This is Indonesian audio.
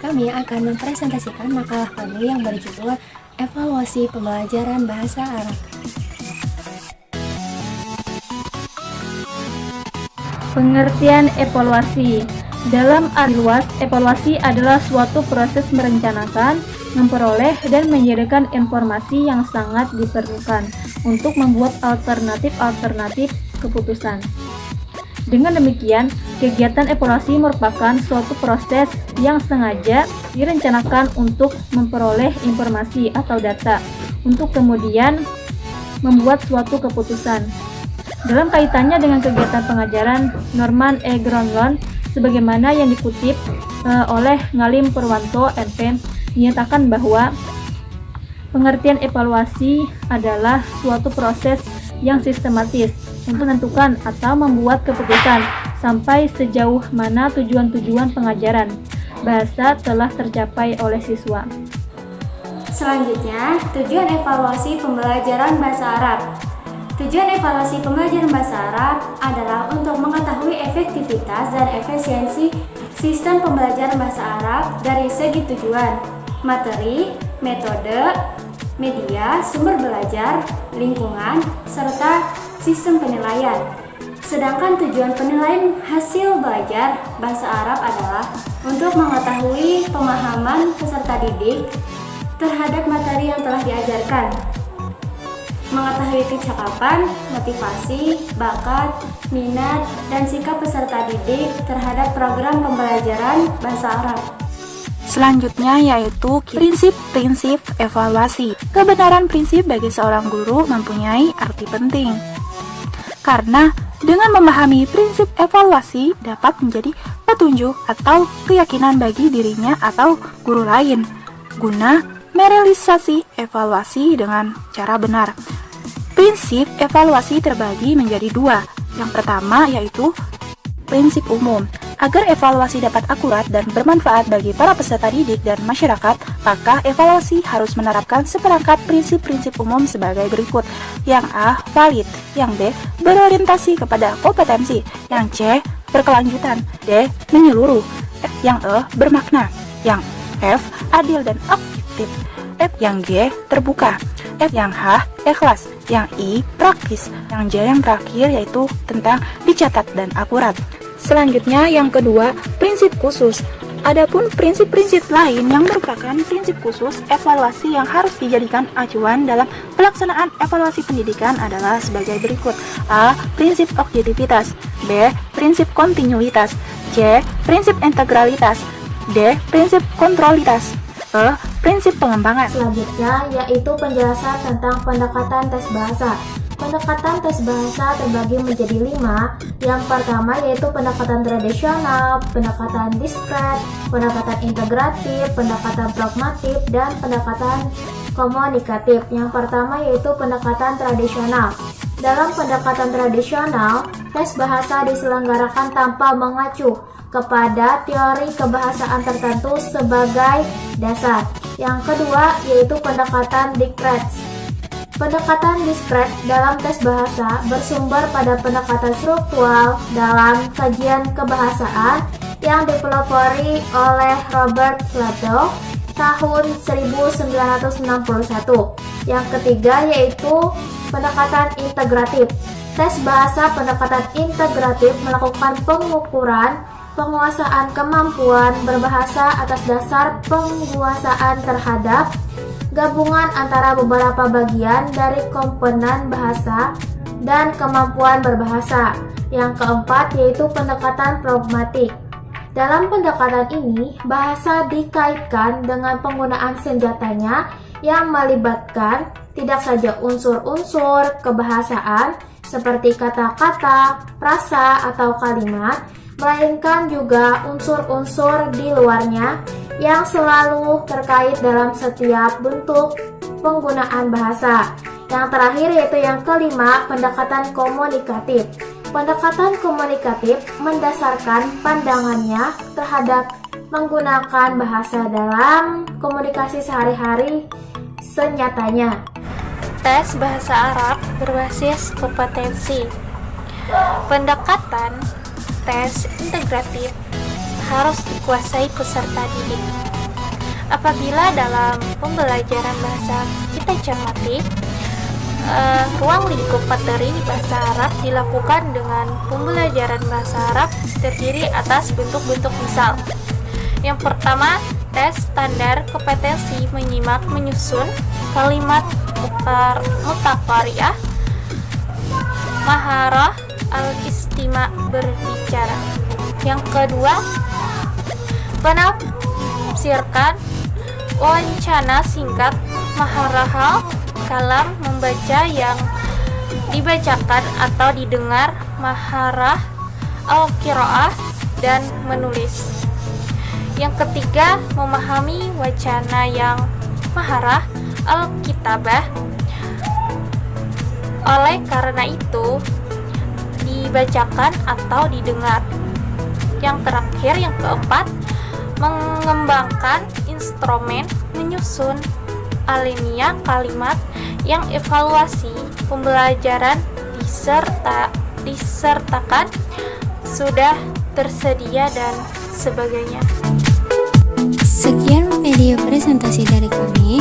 kami akan mempresentasikan makalah kami yang berjudul Evaluasi Pembelajaran Bahasa Arab. Pengertian evaluasi. Dalam arti luas, evaluasi adalah suatu proses merencanakan, memperoleh, dan menyediakan informasi yang sangat diperlukan untuk membuat alternatif keputusan. Dengan demikian, kegiatan evaluasi merupakan suatu proses yang sengaja direncanakan untuk memperoleh informasi atau data, untuk kemudian membuat suatu keputusan. Dalam kaitannya dengan kegiatan pengajaran, Norman E. Gronlund, sebagaimana yang dikutip oleh Ngalim Purwanto, MP, menyatakan bahwa pengertian evaluasi adalah suatu proses yang sistematis untuk menentukan atau membuat keputusan sampai sejauh mana tujuan-tujuan pengajaran bahasa telah tercapai oleh siswa. Selanjutnya, tujuan evaluasi pembelajaran bahasa Arab. Tujuan evaluasi pembelajaran bahasa Arab adalah untuk mengetahui efektivitas dan efisiensi sistem pembelajaran bahasa Arab dari segi tujuan, materi, metode, media, sumber belajar, lingkungan, serta sistem penilaian. Sedangkan tujuan penilaian hasil belajar bahasa Arab adalah untuk mengetahui pemahaman peserta didik terhadap materi yang telah diajarkan, mengetahui kecakapan, motivasi, bakat, minat, dan sikap peserta didik terhadap program pembelajaran bahasa Arab. Selanjutnya yaitu prinsip-prinsip evaluasi. Kebenaran prinsip bagi seorang guru mempunyai arti penting. Karena dengan memahami prinsip evaluasi dapat menjadi petunjuk atau keyakinan bagi dirinya atau guru lain guna merealisasi evaluasi dengan cara benar. Prinsip evaluasi terbagi menjadi dua. Yang pertama yaitu prinsip umum. Agar evaluasi dapat akurat dan bermanfaat bagi para peserta didik dan masyarakat, maka evaluasi harus menerapkan seperangkat prinsip-prinsip umum sebagai berikut. Yang A, valid. Yang B, berorientasi kepada kompetensi. Yang C, berkelanjutan. D, menyeluruh. Yang E, bermakna. Yang F, adil dan objektif. Yang G, terbuka. Yang H, ikhlas. Yang I, praktis. Yang J yang terakhir yaitu tentang dicatat dan akurat. Selanjutnya yang kedua, prinsip khusus. Adapun prinsip-prinsip lain yang merupakan prinsip khusus evaluasi yang harus dijadikan acuan dalam pelaksanaan evaluasi pendidikan adalah sebagai berikut. A. Prinsip objektivitas. B. Prinsip kontinuitas. C. Prinsip integralitas. D. Prinsip kontrolitas. E. Prinsip pengembangan. Selanjutnya yaitu penjelasan tentang pendekatan tes bahasa. Pendekatan tes bahasa terbagi menjadi 5. Yang pertama yaitu pendekatan tradisional, pendekatan diskret, pendekatan integratif, pendekatan pragmatik, dan pendekatan komunikatif. Yang pertama yaitu pendekatan tradisional. Dalam pendekatan tradisional, tes bahasa diselenggarakan tanpa mengacu kepada teori kebahasaan tertentu sebagai dasar. Yang kedua yaitu pendekatan diskret. Pendekatan diskret dalam tes bahasa bersumber pada pendekatan struktural dalam kajian kebahasaan yang dipelopori oleh Robert Slatow tahun 1961. Yang ketiga yaitu pendekatan integratif. Tes bahasa pendekatan integratif melakukan pengukuran penguasaan kemampuan berbahasa atas dasar penguasaan terhadap gabungan antara beberapa bagian dari komponen bahasa dan kemampuan berbahasa. Yang keempat yaitu pendekatan pragmatik. Dalam pendekatan ini, bahasa dikaitkan dengan penggunaan senjatanya yang melibatkan tidak saja unsur-unsur kebahasaan seperti kata-kata, frasa, atau kalimat, melainkan juga unsur-unsur di luarnya yang selalu terkait dalam setiap bentuk penggunaan bahasa. Yang terakhir yaitu yang kelima, pendekatan komunikatif. Pendekatan komunikatif mendasarkan pandangannya terhadap menggunakan bahasa dalam komunikasi sehari-hari senyatanya. Tes bahasa Arab berbasis kompetensi. Pendekatan tes integratif harus dikuasai peserta didik. Apabila dalam pembelajaran bahasa kita cermati, ruang lingkup materi bahasa Arab dilakukan dengan pembelajaran bahasa Arab terdiri atas bentuk-bentuk misal. Yang pertama, tes standar kompetensi menyimak menyusun kalimat mutaqariyah, maharah al-istima berbicara. Yang kedua, penafsirkan wawancara singkat, maharah kalam membaca yang dibacakan atau didengar, maharah al-qiraah dan menulis. Yang ketiga, memahami wacana yang maharah al-kitabah. Oleh karena itu, dibacakan atau didengar. Yang terakhir, yang keempat, mengembangkan instrumen menyusun alinea kalimat yang evaluasi pembelajaran disertakan sudah tersedia dan sebagainya. Sekian video presentasi dari kami.